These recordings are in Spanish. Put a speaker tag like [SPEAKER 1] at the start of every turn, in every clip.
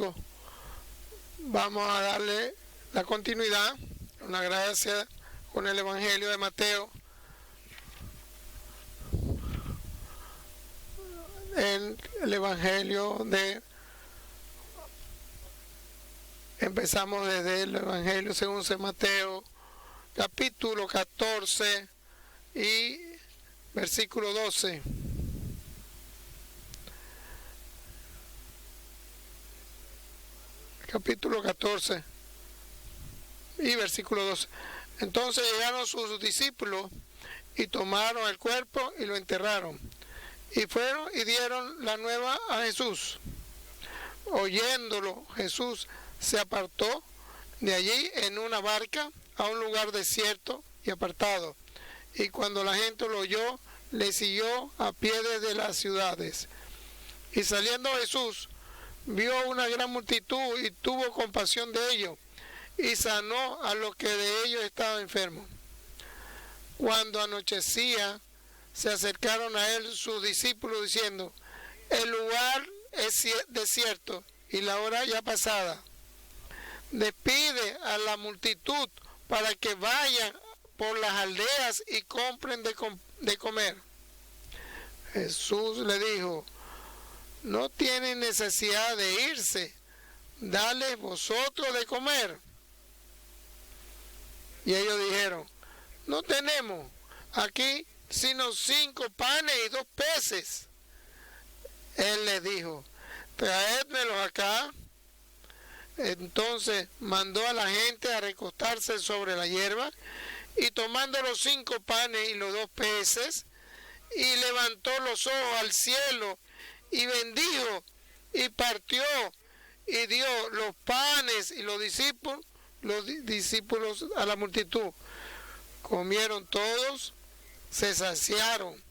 [SPEAKER 1] domingo vamos a darle la continuidad, una gracia con el Evangelio de Mateo. En el Evangelio empezamos desde el Evangelio según San Mateo, capítulo 14 y versículo 12. Capítulo 14 y versículo 12. Entonces llegaron sus discípulos y tomaron el cuerpo y lo enterraron. Y fueron y dieron la nueva a Jesús. Oyéndolo, Jesús se apartó de allí en una barca a un lugar desierto y apartado. Y cuando la gente lo oyó, le siguió a pie desde las ciudades. Y saliendo Jesús, vio una gran multitud y tuvo compasión de ellos, y sanó a los que de ellos estaban enfermos. Cuando anochecía, se acercaron a él sus discípulos diciendo: el lugar es desierto y la hora ya pasada. Despide a la multitud para que vayan por las aldeas y compren de comer. Jesús le dijo: no tienen necesidad de irse, dale vosotros de comer. Y ellos dijeron: no tenemos aquí sino 5 panes y 2 peces. Él les dijo: traédmelos acá. Entonces mandó a la gente a recostarse sobre la hierba, y tomando los 5 panes y los 2 peces, y levantó los ojos al cielo, y bendijo, y partió, y dio los panes y los discípulos a la multitud. Comieron todos, se saciaron,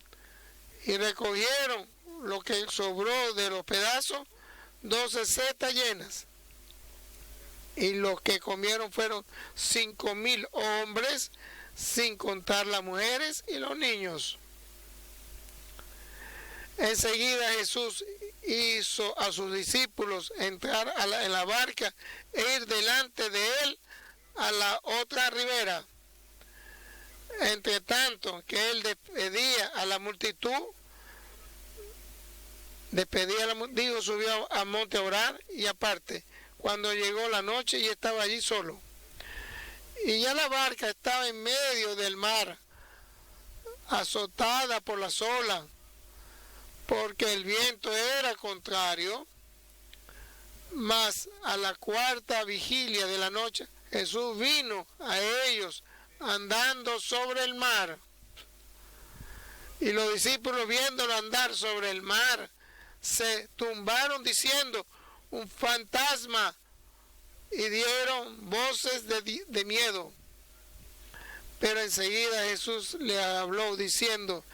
[SPEAKER 1] y recogieron lo que sobró de los pedazos, 12 cestas llenas. Y los que comieron fueron 5,000 hombres, sin contar las mujeres y los niños. Enseguida Jesús hizo a sus discípulos entrar en la barca e ir delante de él a la otra ribera. Entre tanto que él despedía a la multitud, subió al monte a orar y aparte, cuando llegó la noche y estaba allí solo. Y ya la barca estaba en medio del mar, azotada por las olas, porque el viento era contrario. Mas a la 4ª vigilia de la noche, Jesús vino a ellos andando sobre el mar. Y los discípulos, viéndolo andar sobre el mar, se tumbaron diciendo: un fantasma, y dieron voces de miedo. Pero enseguida Jesús le habló diciendo: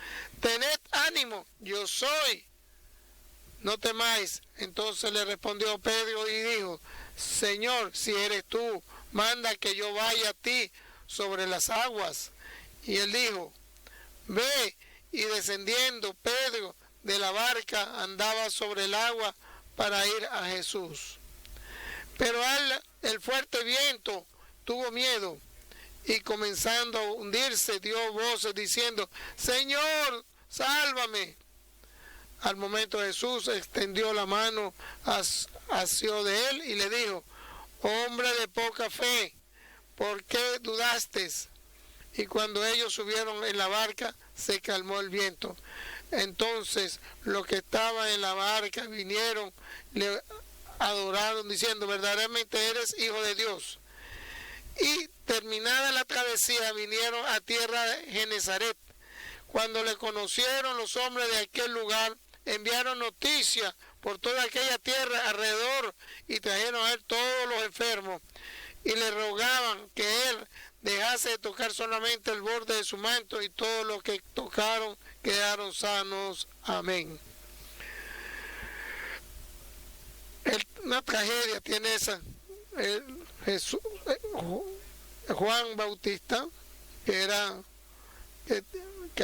[SPEAKER 1] tened ánimo, yo soy, no temáis. Entonces le respondió Pedro y dijo: Señor, si eres tú, manda que yo vaya a ti sobre las aguas. Y él dijo: ve. Y descendiendo Pedro de la barca, andaba sobre el agua para ir a Jesús. Pero el fuerte viento tuvo miedo, y comenzando a hundirse, dio voces diciendo: Señor, sálvame. Al momento Jesús extendió la mano hacia de él y le dijo: hombre de poca fe, ¿por qué dudaste? Y cuando ellos subieron en la barca, se calmó el viento. Entonces los que estaban en la barca vinieron, le adoraron diciendo: verdaderamente eres Hijo de Dios. Y terminada la travesía, vinieron a tierra de Genesaret. Cuando le conocieron los hombres de aquel lugar, enviaron noticias por toda aquella tierra alrededor y trajeron a él todos los enfermos y le rogaban que él dejase de tocar solamente el borde de su manto, y todos los que tocaron quedaron sanos. Amén. Una tragedia tiene esa. Juan Bautista, que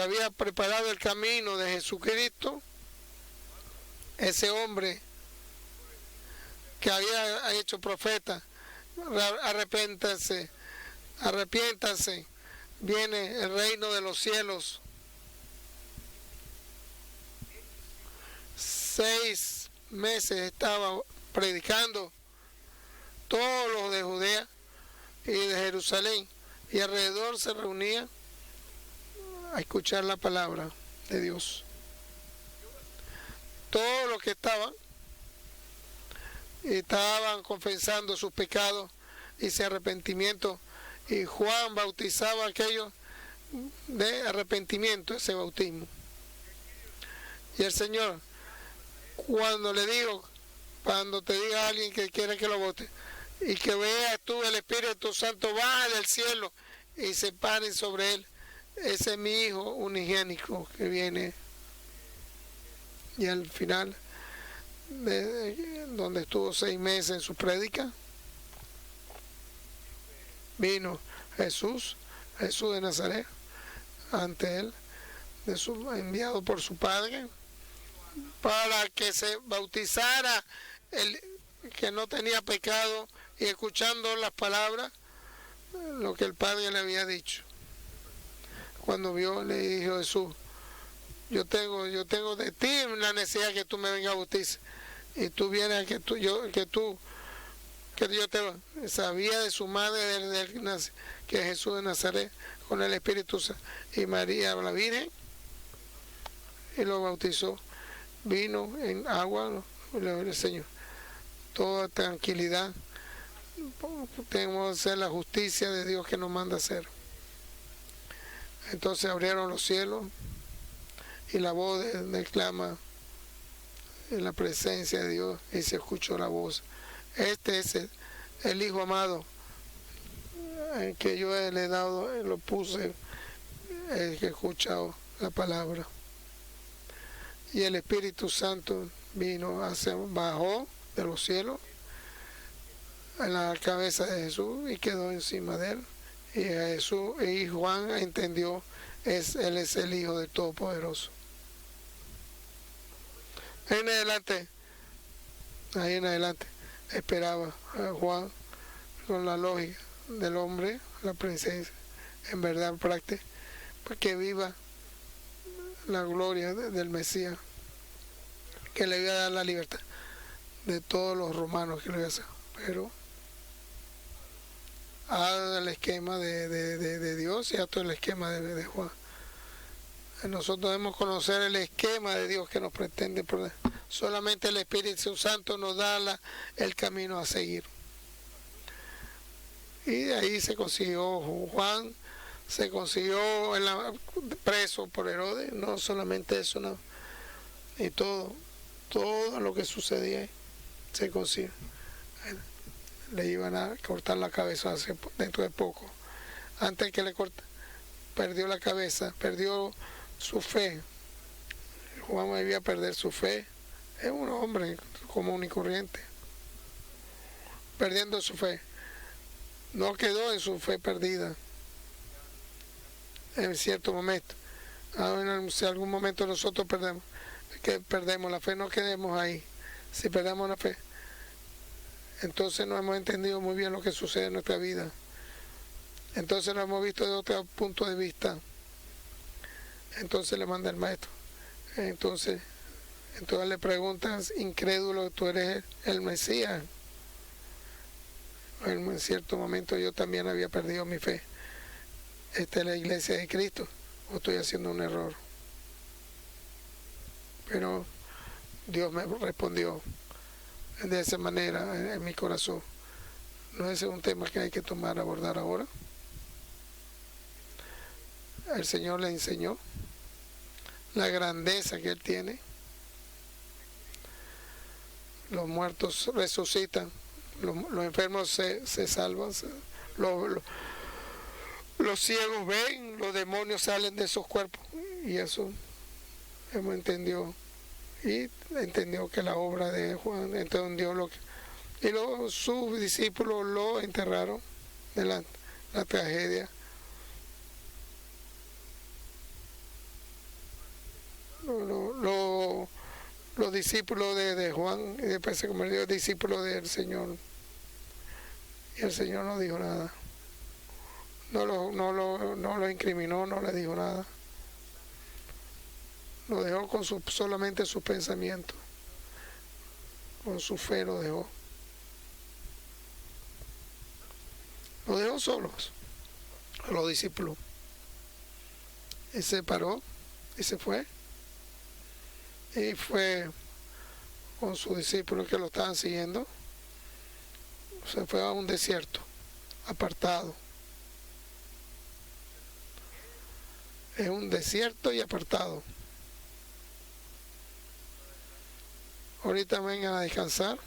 [SPEAKER 1] había preparado el camino de Jesucristo, ese hombre que había hecho profeta, arrepiéntanse, arrepiéntanse, viene el reino de los cielos. 6 meses estaba predicando, todos los de Judea y de Jerusalén, y alrededor se reunían a escuchar la palabra de Dios. Todos los que estaban confesando sus pecados y ese arrepentimiento, y Juan bautizaba a aquellos de arrepentimiento, ese bautismo. Y el Señor, cuando te diga a alguien que quiere que lo vote, y que veas tú el Espíritu Santo baja del cielo y se pare sobre él, ese es mi Hijo unigénico que viene. Y al final, donde estuvo 6 meses en su prédica, vino Jesús de Nazaret, ante él, enviado por su Padre, para que se bautizara el que no tenía pecado, y escuchando las palabras, lo que el Padre le había dicho. Cuando vio, le dijo Jesús: yo tengo de ti la necesidad que tú me vengas a bautizar, y tú vienes a que yo te sabía de su madre que es Jesús de Nazaret, con el Espíritu Santo, y María la Virgen, y lo bautizó. Vino en agua, el Señor. Toda tranquilidad. Tenemos que hacer la justicia de Dios que nos manda a hacer. Entonces abrieron los cielos y la voz declama en la presencia de Dios, y se escuchó la voz: este es el Hijo amado, el que yo le he dado, lo puse, el que ha escuchado la palabra. Y el Espíritu Santo bajó de los cielos en la cabeza de Jesús y quedó encima de él. Y Juan entendió, él es el Hijo del Todopoderoso. Ahí en adelante, esperaba a Juan, con la lógica del hombre, la presencia, en verdad práctica, para que viva la gloria del Mesías, que le iba a dar la libertad de todos los romanos que le iba a hacer. Pero a el esquema de Dios y a todo el esquema de Juan. Nosotros debemos conocer el esquema de Dios que nos pretende poner. Solamente el Espíritu Santo nos da el camino a seguir. Y de ahí se consiguió Juan, se consiguió preso por Herodes, no solamente eso, no. Y todo lo que sucedía se consiguió. Le iban a cortar la cabeza dentro de poco. Antes que le corte, perdió la cabeza, perdió su fe. Juan debía perder su fe. Es un hombre común y corriente, perdiendo su fe. No quedó en su fe perdida en cierto momento. Si en algún momento nosotros perdemos la fe, no quedemos ahí. Si perdemos la fe, entonces no hemos entendido muy bien lo que sucede en nuestra vida. Entonces lo hemos visto de otro punto de vista. Entonces le manda el maestro. Entonces le preguntas, incrédulo, tú eres el Mesías. En cierto momento yo también había perdido mi fe. ¿Esta es la iglesia de Cristo o estoy haciendo un error? Pero Dios me respondió de esa manera en mi corazón. No es un tema que hay que abordar ahora. El Señor le enseñó la grandeza que Él tiene. Los muertos resucitan, los enfermos se salvan, los ciegos ven, los demonios salen de esos cuerpos, y eso hemos entendido. Y entendió que la obra de Juan, entendió sus discípulos lo enterraron de la tragedia. los discípulos de Juan, y después se convirtió en discípulo del Señor. Y el Señor no dijo nada. No lo incriminó, no le dijo nada. Lo dejó con solamente sus pensamientos. Con su fe lo dejó. Lo dejó solos a los discípulos. Y se paró y se fue. Y fue con sus discípulos que lo estaban siguiendo. Se fue a un desierto, apartado. Es un desierto y apartado. Ahorita vengan a descansar.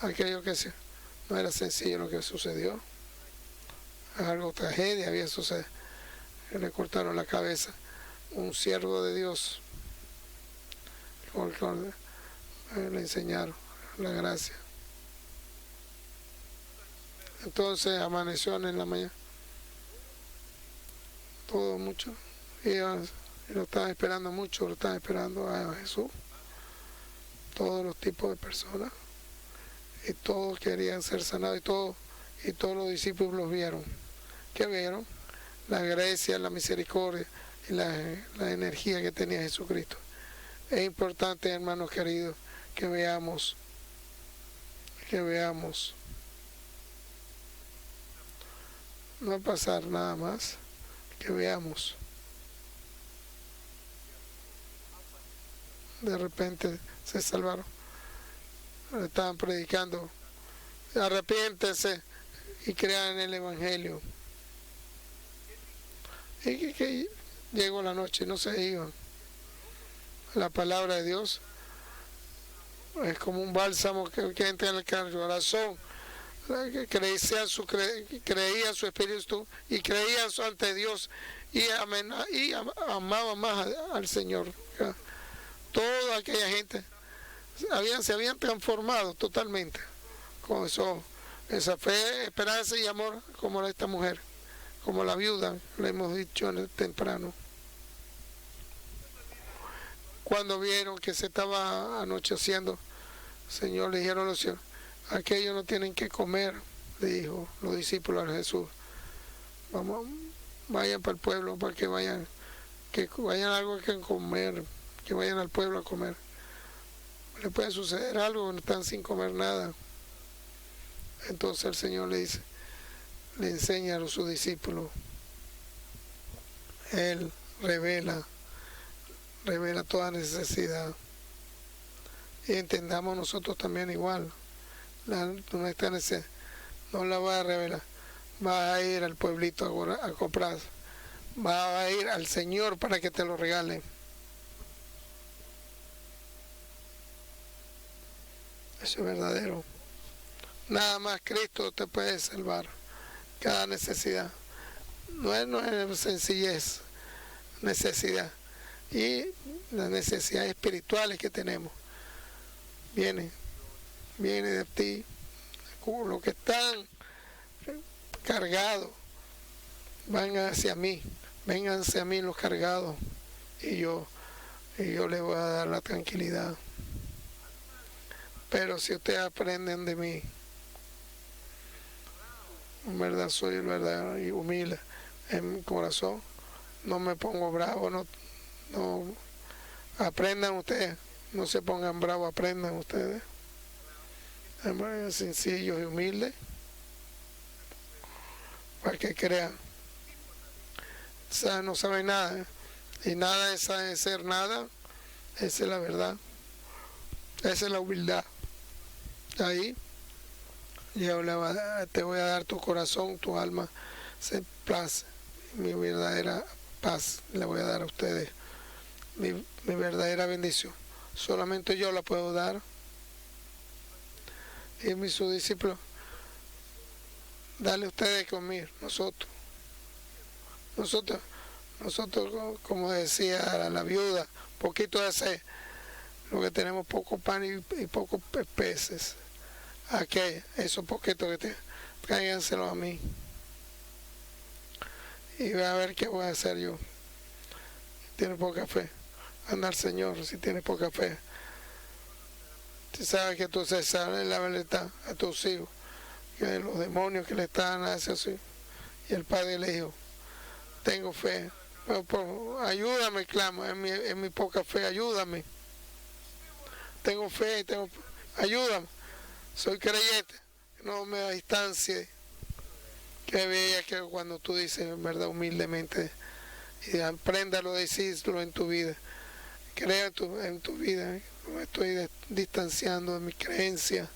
[SPEAKER 1] Aquello que no era sencillo lo que sucedió. Algo tragedia había sucedido. Le cortaron la cabeza. Un siervo de Dios. Le enseñaron la gracia. Entonces amaneció en la mañana. Todo mucho. Y lo estaban esperando mucho, lo estaban esperando a Jesús. Todos los tipos de personas. Y todos querían ser sanados y todos los discípulos los vieron. ¿Qué vieron? La gracia, la misericordia y la energía que tenía Jesucristo. Es importante, hermanos queridos, que veamos. No va a pasar nada más, que veamos. De repente se salvaron. Estaban predicando, arrepiéntense y crean el Evangelio. Y que llegó la noche y no se iban. La palabra de Dios es como un bálsamo que entra en el corazón. Creían su espíritu y creían ante Dios y amaban más al Señor. Toda aquella gente se habían transformado totalmente con esa fe, esperanza y amor, como esta mujer, como la viuda, le hemos dicho temprano. Cuando vieron que se estaba anocheciendo, el Señor le dijeron a los cielos, aquellos no tienen que comer, le dijo los discípulos a Jesús. Vayan para el pueblo para que vayan algo que comer, que vayan al pueblo a comer. Le puede suceder algo, no están sin comer nada. Entonces el Señor le enseña a sus discípulos. Él revela toda necesidad. Y entendamos nosotros también igual. Nuestra necesidad no la va a revelar. Va a ir al pueblito a comprar. Va a ir al Señor para que te lo regale. Eso es verdadero. Nada más Cristo te puede salvar. Cada necesidad. No es sencillez, necesidad. Y las necesidades espirituales que tenemos vienen de ti. Los que están cargados, vengan hacia mí. Vénganse a mí los cargados. Y yo les voy a dar la tranquilidad. Pero si ustedes aprenden de mí, en verdad soy el verdadero y humilde en mi corazón, no me pongo bravo, no aprendan ustedes, no se pongan bravos, aprendan ustedes, sencillos y humildes, para que crean. No saben nada, y nada es ser nada, esa es la verdad, esa es la humildad. Ahí yo te voy a dar tu corazón, tu alma, se place, mi verdadera paz le voy a dar a ustedes, mi verdadera bendición. Solamente yo la puedo dar. Y mis discípulos, dale ustedes conmigo, nosotros, como decía la viuda, poquito de sed, lo que tenemos poco pan y pocos peces. Esos poquitos que tráiganselos a mí. Y voy a ver qué voy a hacer yo. Tiene poca fe. anda al Señor si tienes poca fe. Si sabes que tú sabes la verdad a tus hijos, que los demonios que le están hacia su hijo, y el Padre le dijo, tengo fe, pero ayúdame, clamo, en mi poca fe, ayúdame. Tengo fe, ayúdame, soy creyente, no me distancie. Que bella que cuando tú dices, en verdad, humildemente, y apréndalo a decirlo en tu vida, crea en tu vida, no me estoy distanciando de mi creencia,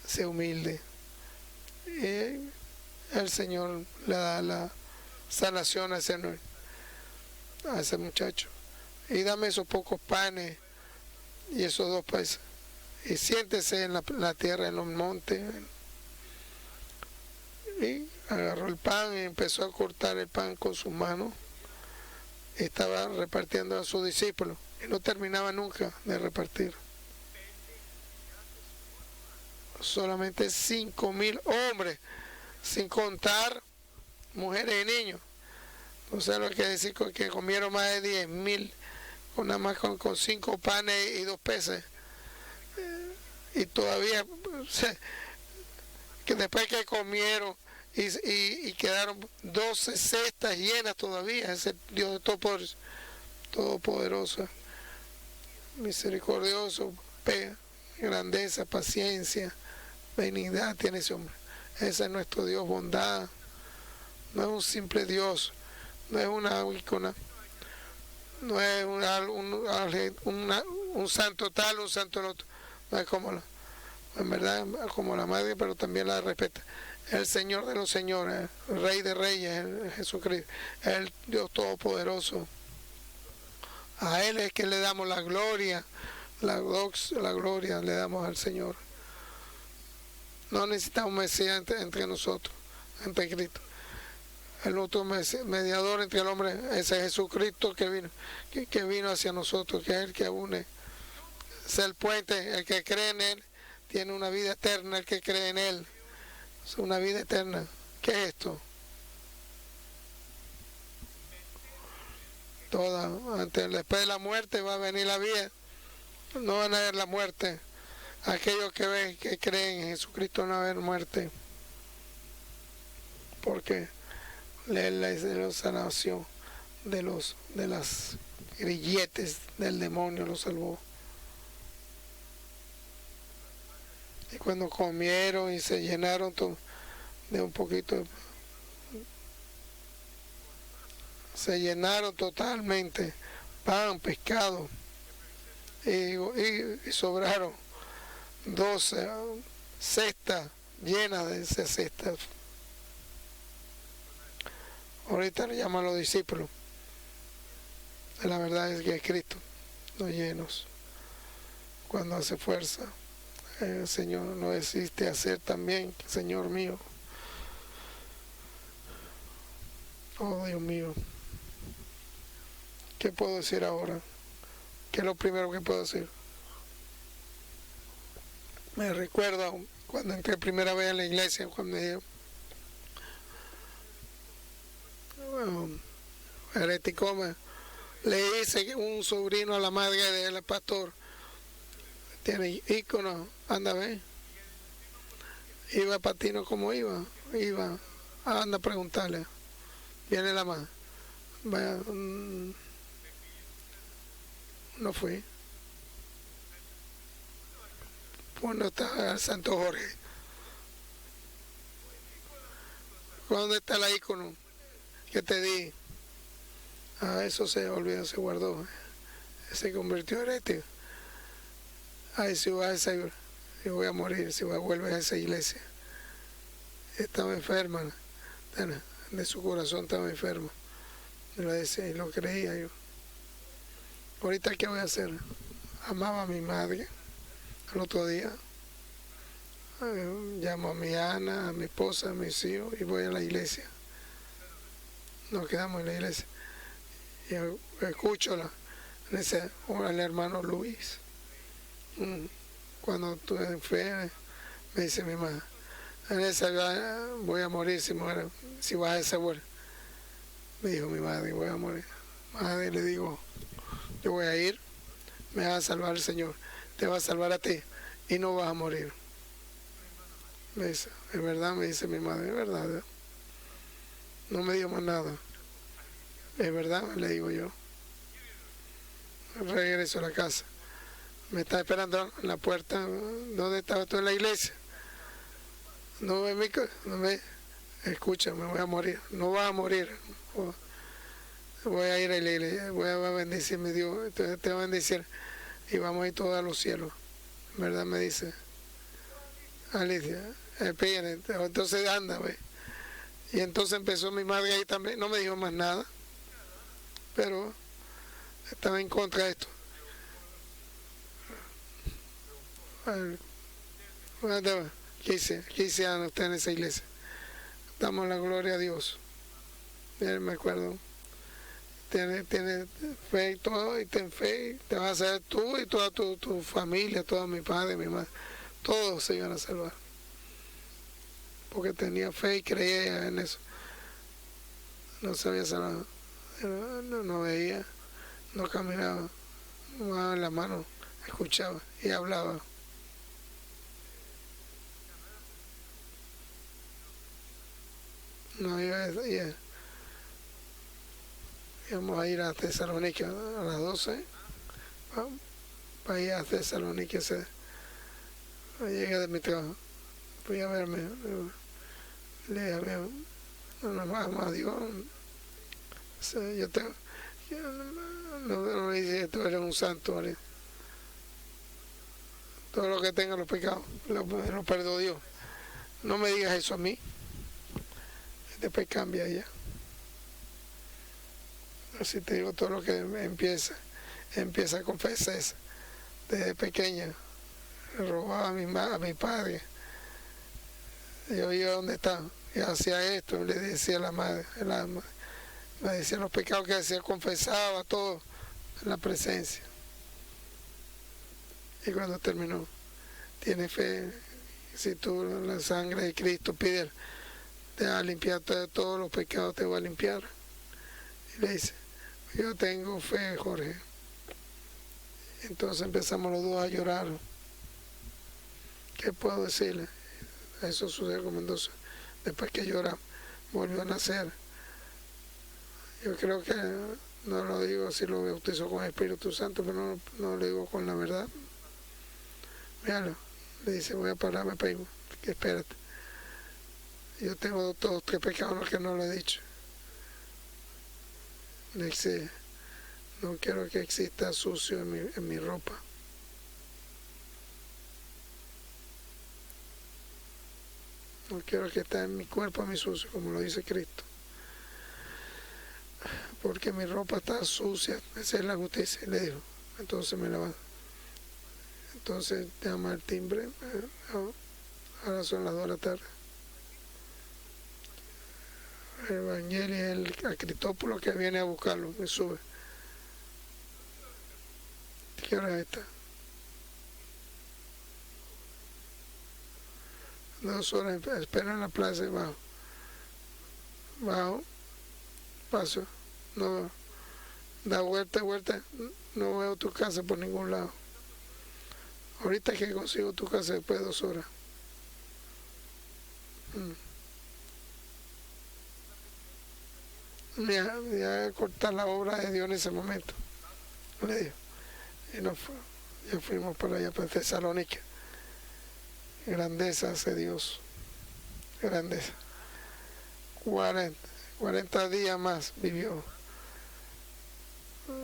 [SPEAKER 1] sé humilde. Y el Señor le da la sanación a ese muchacho. Y dame esos pocos panes y esos 2 peces. Y siéntese en la tierra, en los montes. Y agarró el pan y empezó a cortar el pan con sus manos. Estaba repartiendo a sus discípulos. Y no terminaba nunca de repartir. Solamente 5,000 hombres, sin contar mujeres y niños. No sé lo que decir, que comieron más de 10,000, nada más con 5 panes y 2 peces. Y todavía, que después que comieron y quedaron 12 cestas llenas todavía, ese Dios todopoderoso, misericordioso, grandeza, paciencia, benignidad tiene ese hombre. Ese es nuestro Dios, bondad. No es un simple Dios, no es una ícona, no es un santo tal, un santo el otro. No es como en verdad, como la madre, pero también la respeta. El Señor de los señores, el Rey de reyes, el Jesucristo, el Dios todopoderoso. A Él es que le damos la gloria, la gloria le damos al Señor. No necesitamos Mesías entre nosotros, entre Cristo. El otro mediador entre el hombre, ese Jesucristo que vino hacia nosotros, que es el que une. Es el puente, el que cree en Él, tiene una vida eterna, el que cree en Él. Es una vida eterna. ¿Qué es esto? Después de la muerte va a venir la vida. No van a haber la muerte. Aquellos que creen en Jesucristo no va a haber muerte. Porque Él es de la sanación de las grilletes del demonio, lo salvó. Y cuando comieron y se llenaron de un poquito, se llenaron totalmente, pan, pescado, y sobraron 12 cestas llenas de esas cestas. Ahorita le llaman a los discípulos. La verdad es que es Cristo, los llenos. Cuando hace fuerza, el Señor no existe hacer también, Señor mío. Oh Dios mío. ¿Qué puedo decir ahora? ¿Qué es lo primero que puedo decir? Me recuerdo cuando entré primera vez en la iglesia, cuando dije, herético, le hice un sobrino a la madre del pastor, tiene ícono, anda a ver, iba a patino como iba, anda a preguntarle, viene la madre, vaya, no fui, pues no está el Santo Jorge, ¿dónde está la ícono que te di? Eso se olvidó, se guardó, se convirtió en herético. Si vas a esa, yo voy a morir si vuelves a esa iglesia. Estaba enferma, de su corazón estaba enferma. Me lo decía y lo creía yo. Ahorita, ¿qué voy a hacer? Amaba a mi madre. Al otro día llamo a mi Ana, a mi esposa, a mis hijos y voy a la iglesia. Nos quedamos en la iglesia. Y escucho al hermano Luis. Cuando tuve enfermo, me dice mi madre, en esa voy a morir si vas a esa vuelta. Me dijo mi madre, voy a morir. Madre, le digo, yo voy a ir, me va a salvar el Señor, te va a salvar a ti y no vas a morir. Me dice, es verdad, me dice mi madre, es verdad. No me dijo más nada. Es verdad, le digo yo. Regreso a la casa. Me está esperando en la puerta. ¿Dónde estabas tú? En la iglesia? No me escucha, me voy a morir. No vas a morir. Voy a ir a la iglesia, voy a bendecirme Dios, entonces te va a bendecir y vamos a ir todos a los cielos. ¿Verdad? Me dice Alicia. Entonces anda, ve. Y entonces empezó mi madre ahí también, no me dijo más nada, pero estaba en contra de esto. ¿Qué hicieron ustedes en esa iglesia? Damos la gloria a Dios. Me acuerdo. Tiene fe y todo, y ten fe, te vas a hacer tú y toda tu familia, toda mi padre, mi madre, todos se iban a salvar. Porque tenía fe y creía en eso. No se había salvado, no veía, no caminaba, no daba la mano, escuchaba y hablaba. No iba íbamos a ir a Tesalónica a las 12, para ir a Tesalónica. Llegué de mi trabajo, fui a verme, le dije, no más a Dios, yo tengo, no le dije, tú eres un santo, ¿vale? Todo lo que tenga los pecados, lo perdonó Dios. No me digas eso a mí, después cambia ya. Así te digo, todo lo que empieza a confesar desde pequeña. Robaba a mi padre. Yo iba donde está y hacía esto, le decía a la madre, me decía los pecados que hacía, confesaba todo en la presencia. Y cuando terminó, tiene fe, si tú la sangre de Cristo pides, te va a limpiar todos los pecados, te va a limpiar. Y le dice, yo tengo fe, Jorge. Entonces empezamos los dos a llorar. ¿Qué puedo decirle? Eso sucedió como entonces. Después que llora, volvió a nacer. Yo creo que no lo digo si lo bautizo con el Espíritu Santo, pero no lo digo con la verdad. Míralo, le dice, voy a pararme, primo, que espérate. Yo tengo todos 3 pecados que no lo he dicho. Le dice, no quiero que exista sucio en mi ropa. No quiero que esté en mi cuerpo mi sucio, como lo dice Cristo. Porque mi ropa está sucia, esa es la justicia, le dijo. Entonces me la Entonces llama el timbre, ahora son las 2 de la tarde. El Evangelio es el Acritópulo que viene a buscarlo, me sube. ¿Qué hora es esta? 2 horas, espera en la plaza y bajo, paso, no, da vuelta, no veo tu casa por ningún lado. Ahorita que consigo tu casa después de 2 horas. Me voy a cortar la obra de Dios en ese momento, le digo. Y ya fuimos para allá, para Tesalónica. Grandeza hace Dios, grandeza. 40 días más vivió.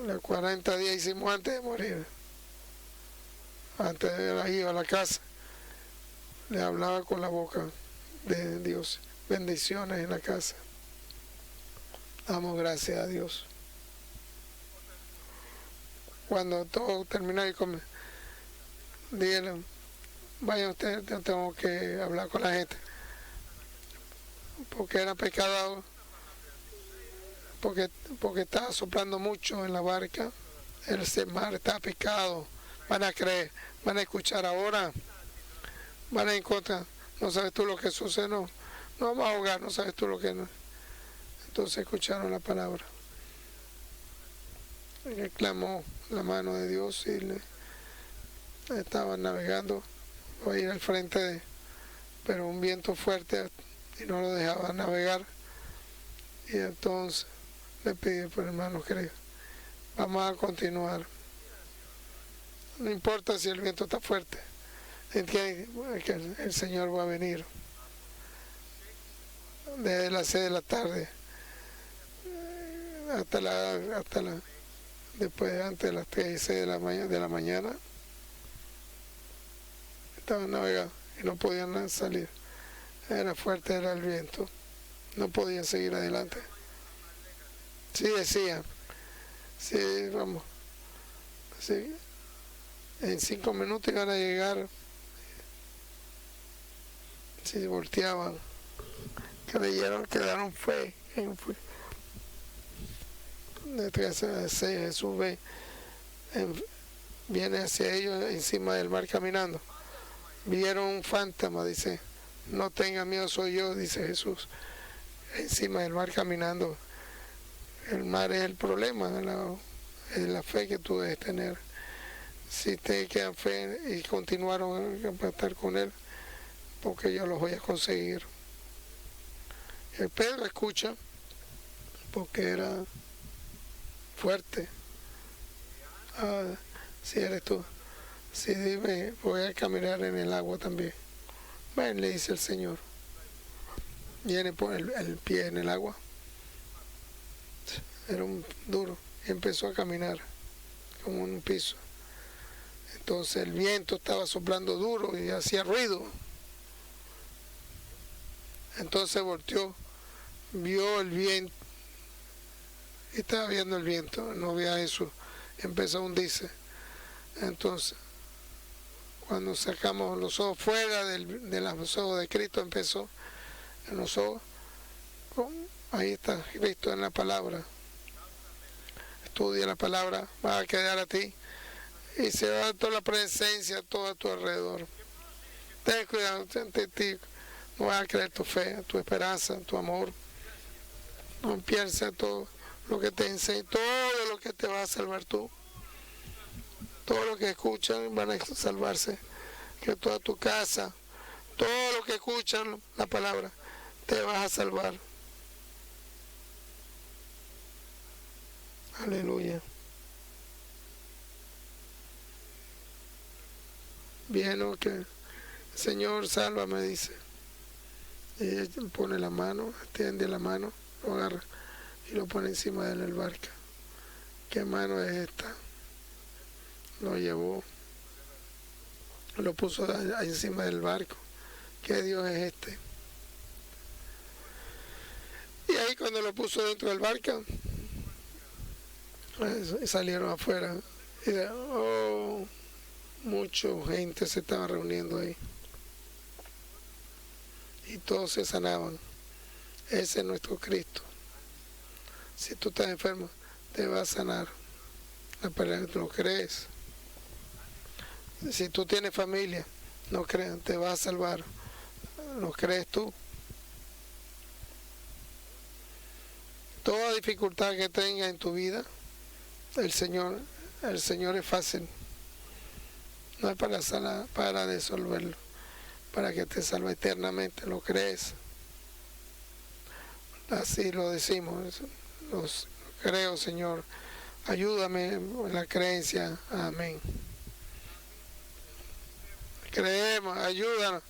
[SPEAKER 1] Los 40 días hicimos antes de morir. Antes de ir a la casa, le hablaba con la boca de Dios. Bendiciones en la casa. Damos gracias a Dios. Cuando todo terminó y díganle, vaya usted, tengo que hablar con la gente. Porque era pecado, porque estaba soplando mucho en la barca, el mar está pecado. Van a creer, van a escuchar ahora, van a encontrar, no sabes tú lo que sucede, no vamos a ahogar, no sabes tú lo que no. Entonces escucharon la palabra. clamó la mano de Dios y estaban navegando, iba a ir al frente pero un viento fuerte y no lo dejaba navegar. Y entonces le pide, pues hermano querido, vamos a continuar. No importa si el viento está fuerte, entiende que el Señor va a venir. Desde las 6 de la tarde después, antes de las 3 y 6 de la mañana, estaban navegando y no podían salir. Era fuerte, era el viento, no podían seguir adelante. Sí, decían, sí, vamos, sí, en 5 minutos iban a llegar. Si volteaban, quedaron fe. Jesús viene hacia ellos encima del mar caminando. Vieron un fantasma, dice, no tengan miedo, soy yo, dice Jesús, encima del mar caminando. El mar es el problema, es la fe que tú debes tener. Si te quedan fe y continuaron a estar con él, porque yo los voy a conseguir. El Pedro escucha, porque era fuerte. Si eres tú, si dime, voy a caminar en el agua también. Ven, le dice el Señor. Viene por el pie en el agua. Era un duro y empezó a caminar como un piso. Entonces el viento estaba soplando duro y hacía ruido. Entonces volteó, vio el viento, y estaba viendo el viento, no veía eso, empezó a hundirse. Entonces, cuando sacamos los ojos fuera de los ojos de Cristo, empezó en los ojos, ahí está Cristo en la palabra. Estudia la palabra, va a quedar a ti y se va a toda la presencia todo a tu alrededor. Ten cuidado ante ti, no vas a creer tu fe, tu esperanza, tu amor. No pienses todo lo que te enseñe, todo lo que te va a salvar tú. Todo lo que escuchan van a salvarse, que toda tu casa, todo lo que escuchan la palabra, te vas a salvar. Aleluya. Bien, ¿o qué? Señor, sálvame, dice. Y ella pone la mano, extiende la mano, lo agarra y lo pone encima de la barca. ¿Qué mano es esta? Lo llevó, lo puso encima del barco. ¿Qué Dios es este? Y ahí cuando lo puso dentro del barco, salieron afuera y mucha gente se estaba reuniendo ahí y todos se sanaban. Ese es nuestro Cristo. Si tú estás enfermo, te va a sanar. ¿Lo crees? Si tú tienes familia, no creas, te va a salvar. ¿Lo crees tú? Toda dificultad que tengas en tu vida, el Señor es fácil. No es para resolverlo, para que te salve eternamente. ¿Lo crees? Así lo decimos. Los creo, Señor. Ayúdame en la creencia. Amén. Creemos, ayúdanos.